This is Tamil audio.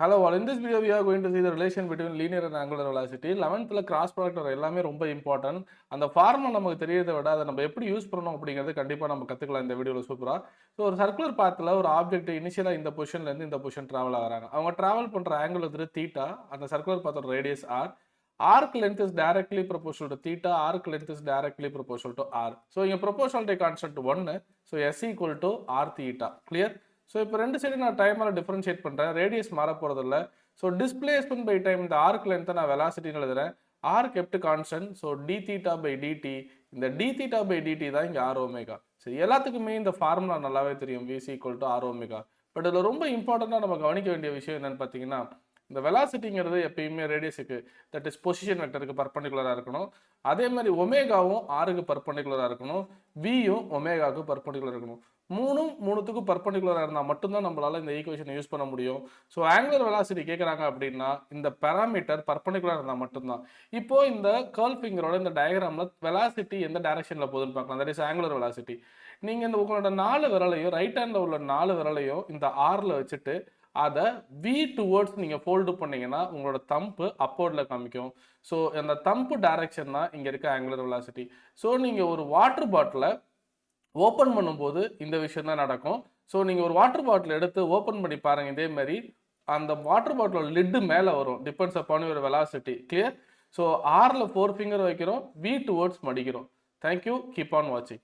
Hello all, in this video we are going to see the relation between linear and angular velocity. 11th cross product வர எல்லாமே ரொம்ப இம்பார்ட்டன்ட். அந்த ஃபார்முலா நமக்கு தெரியறதை விட அதை நம்ம எப்படி யூஸ் பண்ணணும் அப்படிங்கிறது கண்டிப்பா நம்ம கத்துக்கலாம் இந்த வீடியோல சூப்பரா. ஸோ ஒரு சர்க்குலர் பாத்தில் ஒரு ஆப்ஜெக்ட் இனிஷியலா இந்த பொசிஷன்ல இருந்து இந்த பொசிஷன் டிராவல் ஆகிறாங்க. அவங்க டிராவல் பண்ற ஆங்கிள் வந்து தீட்டா, அந்த சர்க்குலர் பாத்தோட radius R. Arc length is directly proportional to theta, arc length is directly proportional to r. So இங்க proportionality constant 1, so s equal to r theta. Clear? So இப்போ ரெண்டு சைடு நான் டைமால் டிஃபரன்ஷியேட் பண்ணுறேன், ரேடியஸ் மாற போகிறதில்ல. ஸோ டிஸ்பிளேஸ்மெண்ட் பை டைம் இந்த ஆர்க் லென்த்தை நான் வெலாசிட்டின்னு எழுதுறேன். R kept constant, so d theta by dt. இந்த டி தீட்டா பை டிடி தான் இங்கே ஆர் ஒமேகா. சரி, எல்லாத்துக்குமே இந்த ஃபார்முலா நல்லாவே தெரியும், VC equal to R omega. But இதில் ரொம்ப இம்பார்ட்டண்ட்டாக நம்ம கவனிக்க வேண்டிய விஷயம் என்னன்னு பார்த்தீங்கன்னா, இந்த வெலாசிட்டிங்கிறது எப்பயுமே ரேடியஸுக்கு, தட் இஸ் பொசிஷன் வெக்டருக்கு பர்பண்டிகுலராக இருக்கணும். அதே மாதிரி ஒமேகாவும் ஆருக்கு பர்பண்டிகுலராக இருக்கணும், வியும் ஒமேகாவுக்கு பர்பண்டிகுலராக இருக்கணும். மூணுத்துக்கும் பர்பண்டிகுலராக இருந்தால் மட்டும்தான் நம்மளால இந்த ஈக்குவேஷனை யூஸ் பண்ண முடியும். ஸோ ஆங்குலர் வெலாசிட்டி கேட்குறாங்க அப்படின்னா இந்த பேராமீட்டர் பர்பண்டிகுலராக இருந்தால் மட்டும்தான். இப்போ இந்த கர்ல் ஃபிங்கரோட இந்த டயக்ராமில் வெலாசிட்டி எந்த டைரக்ஷனில் போகுதுன்னு பார்க்கலாம், தட் இஸ் ஆங்குலர் வெலாசிட்டி. நீங்கள் இந்த உங்களோட 4 விரலையும், ரைட் ஹேண்டில் உள்ள 4 விரலையும் இந்த ஆரில் வச்சுட்டு அதை வி டுவர்ட்ஸ் நீங்கள் ஃபோல்டு பண்ணீங்கன்னா உங்களோட தம்பு அப்போர்டில் காமிக்கும். ஸோ அந்த தம்பு டைரக்ஷன் தான் இங்கே இருக்க ஆங்குலர் வெலாசிட்டி. ஸோ நீங்கள் ஒரு வாட்டர் பாட்டிலை ஓப்பன் பண்ணும்போது இந்த விஷயம் தான் நடக்கும். ஸோ நீங்கள் ஒரு வாட்டர் பாட்டில் எடுத்து ஓப்பன் பண்ணி பாருங்கள், இதே மாதிரி அந்த வாட்டர் பாட்டிலோட லிட்டு மேலே வரும், depends upon your velocity. Clear? So ஆரில் 4 ஃபிங்கர் வைக்கிறோம், வி டுவர்ட்ஸ் மடிக்கிறோம். தேங்க்யூ, கீப் ஆன் வாட்சிங்.